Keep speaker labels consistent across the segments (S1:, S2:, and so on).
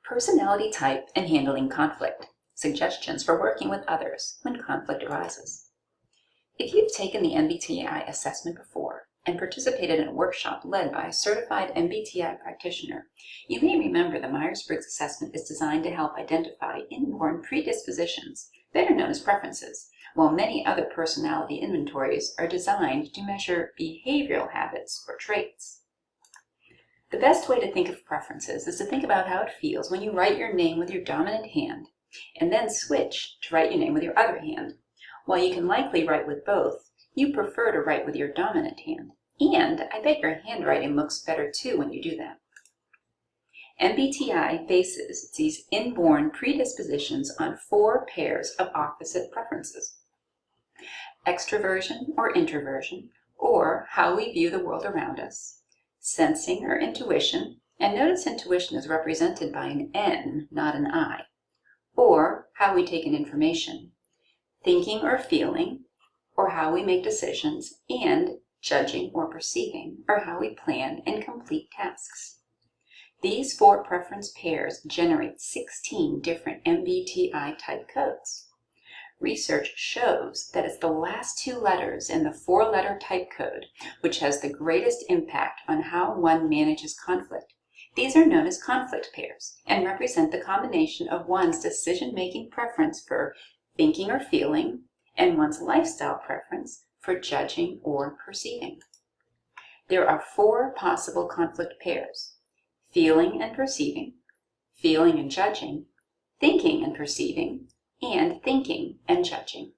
S1: Personality type and handling conflict. Suggestions for working with others when conflict arises. If you've taken the MBTI assessment before and participated in a workshop led by a certified MBTI practitioner, you may remember the Myers-Briggs assessment is designed to help identify inborn predispositions, better known as preferences, while many other personality inventories are designed to measure behavioral habits or traits. The best way to think of preferences is to think about how it feels when you write your name with your dominant hand and then switch to write your name with your other hand. While you can likely write with both, you prefer to write with your dominant hand. And I bet your handwriting looks better too when you do that. MBTI bases these inborn predispositions on 4 pairs of opposite preferences: extroversion or introversion, or how we view the world around us; sensing or intuition, and notice intuition is represented by an N, not an I, or how we take in information; thinking or feeling, or how we make decisions; and judging or perceiving, or how we plan and complete tasks. These 4 preference pairs generate 16 different MBTI type codes. Research shows that it's the last 2 letters in the 4-letter type code which has the greatest impact on how one manages conflict. These are known as conflict pairs and represent the combination of one's decision-making preference for thinking or feeling and one's lifestyle preference for judging or perceiving. There are 4 possible conflict pairs: feeling and perceiving, feeling and judging, thinking and perceiving, and thinking and judging.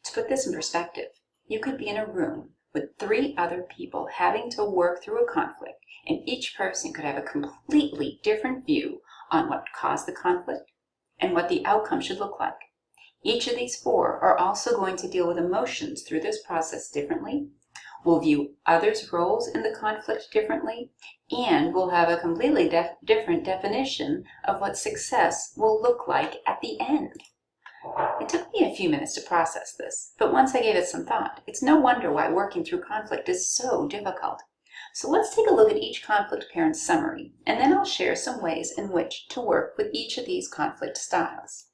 S1: To put this in perspective, you could be in a room with 3 other people having to work through a conflict, and each person could have a completely different view on what caused the conflict and what the outcome should look like. Each of these 4 are also going to deal with emotions through this process differently, will view others' roles in the conflict differently, and will have a completely different definition of what success will look like at the end. It took me a few minutes to process this, but once I gave it some thought, it's no wonder why working through conflict is so difficult. So let's take a look at each conflict pair in summary, and then I'll share some ways in which to work with each of these conflict styles.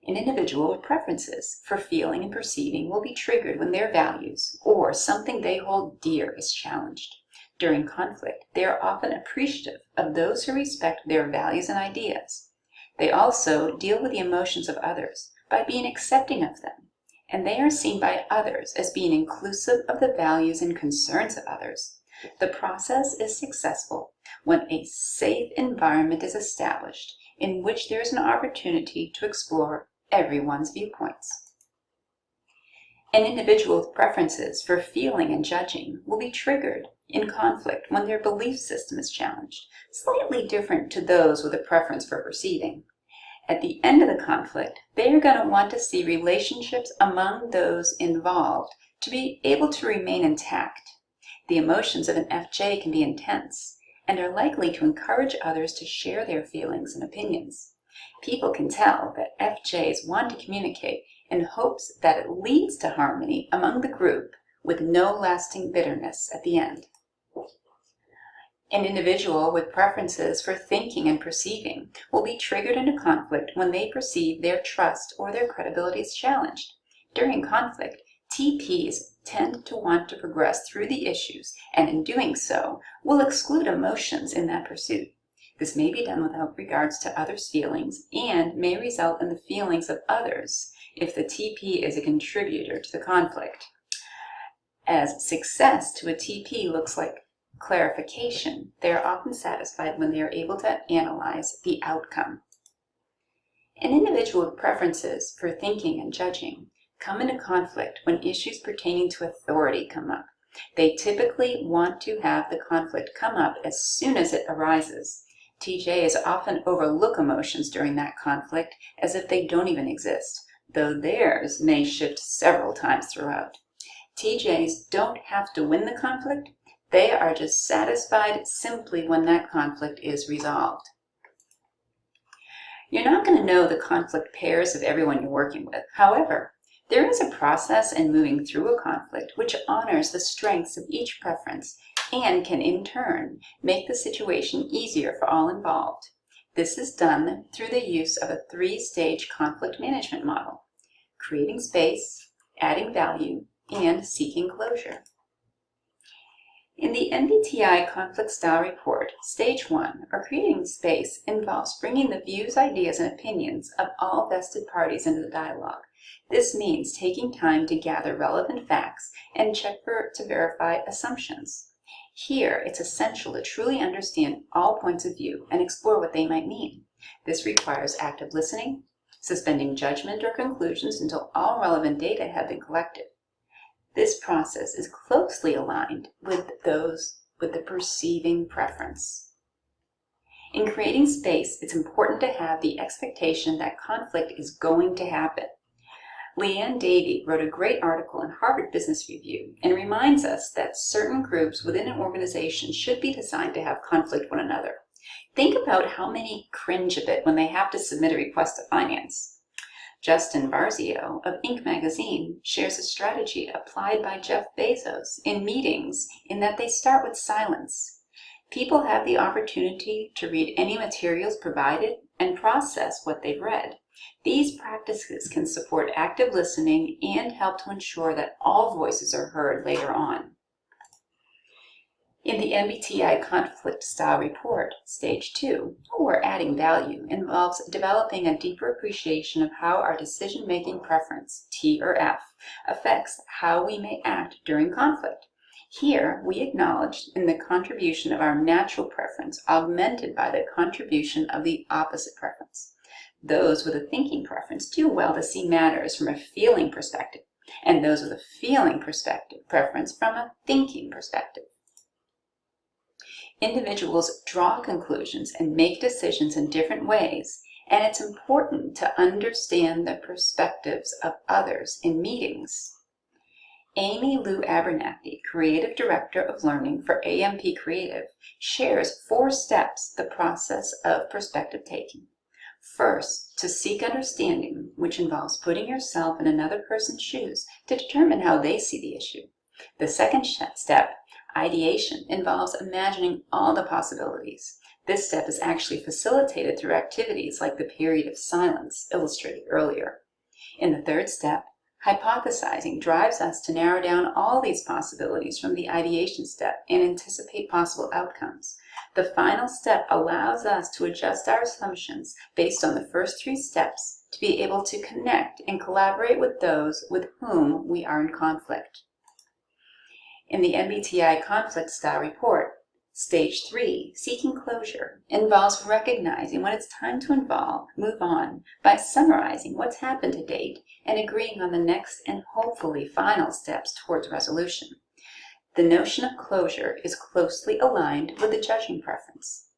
S1: An individual with preferences for feeling and perceiving will be triggered when their values or something they hold dear is challenged. During conflict, they are often appreciative of those who respect their values and ideas. They also deal with the emotions of others by being accepting of them, and they are seen by others as being inclusive of the values and concerns of others. The process is successful when a safe environment is established in which there is an opportunity to explore everyone's viewpoints. An individual with preferences for feeling and judging will be triggered in conflict when their belief system is challenged, slightly different to those with a preference for perceiving. At the end of the conflict, they are going to want to see relationships among those involved to be able to remain intact. The emotions of an FJ can be intense and are likely to encourage others to share their feelings and opinions. People can tell that FJs want to communicate in hopes that it leads to harmony among the group with no lasting bitterness at the end. An individual with preferences for thinking and perceiving will be triggered into conflict when they perceive their trust or their credibility is challenged. During conflict, TPs tend to want to progress through the issues, and in doing so, will exclude emotions in that pursuit. This may be done without regards to others' feelings and may result in the feelings of others if the TP is a contributor to the conflict. As success to a TP looks like clarification, they are often satisfied when they are able to analyze the outcome. An individual with preferences for thinking and judging come into conflict when issues pertaining to authority come up. They typically want to have the conflict come up as soon as it arises. TJs often overlook emotions during that conflict as if they don't even exist, though theirs may shift several times throughout. TJs don't have to win the conflict. They are just satisfied simply when that conflict is resolved. You're not going to know the conflict pairs of everyone you're working with. However, there is a process in moving through a conflict which honors the strengths of each preference and can in turn make the situation easier for all involved. This is done through the use of a 3-stage conflict management model: creating space, adding value, and seeking closure. In the MBTI conflict style report, Stage 1, or creating space, involves bringing the views, ideas, and opinions of all vested parties into the dialogue. This means taking time to gather relevant facts and check to verify assumptions. Here, it's essential to truly understand all points of view and explore what they might mean. This requires active listening, suspending judgment or conclusions until all relevant data have been collected. This process is closely aligned with those with the perceiving preference. In creating space, it's important to have the expectation that conflict is going to happen. Leanne Davey wrote a great article in Harvard Business Review and reminds us that certain groups within an organization should be designed to have conflict with one another. Think about how many cringe a bit when they have to submit a request to finance. Justin Barzio of Inc. magazine shares a strategy applied by Jeff Bezos in meetings in that they start with silence. People have the opportunity to read any materials provided and process what they've read. These practices can support active listening and help to ensure that all voices are heard later on. In the MBTI conflict style report, Stage 2, or adding value, involves developing a deeper appreciation of how our decision-making preference, T or F, affects how we may act during conflict. Here, we acknowledge in the contribution of our natural preference augmented by the contribution of the opposite preference. Those with a thinking preference do well to see matters from a feeling perspective, and those with a feeling preference from a thinking perspective. Individuals draw conclusions and make decisions in different ways, and it's important to understand the perspectives of others in meetings. Amy Lou Abernathy, Creative Director of Learning for AMP Creative, shares 4 steps the process of perspective taking. First, to seek understanding, which involves putting yourself in another person's shoes to determine how they see the issue. The second step, ideation, involves imagining all the possibilities. This step is actually facilitated through activities like the period of silence illustrated earlier. In the third step, hypothesizing drives us to narrow down all these possibilities from the ideation step and anticipate possible outcomes. The final step allows us to adjust our assumptions based on the first 3 steps to be able to connect and collaborate with those with whom we are in conflict. In the MBTI conflict style report, Stage 3, seeking closure, involves recognizing when it's time to move on by summarizing what's happened to date and agreeing on the next and hopefully final steps towards resolution. The notion of closure is closely aligned with the judging preference.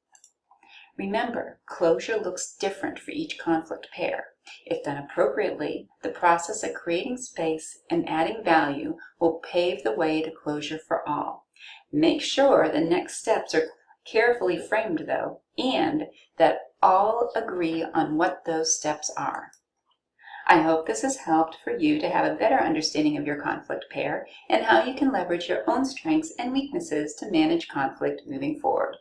S1: Remember, closure looks different for each conflict pair. If done appropriately, the process of creating space and adding value will pave the way to closure for all. Make sure the next steps are carefully framed, though, and that all agree on what those steps are. I hope this has helped for you to have a better understanding of your conflict pair and how you can leverage your own strengths and weaknesses to manage conflict moving forward.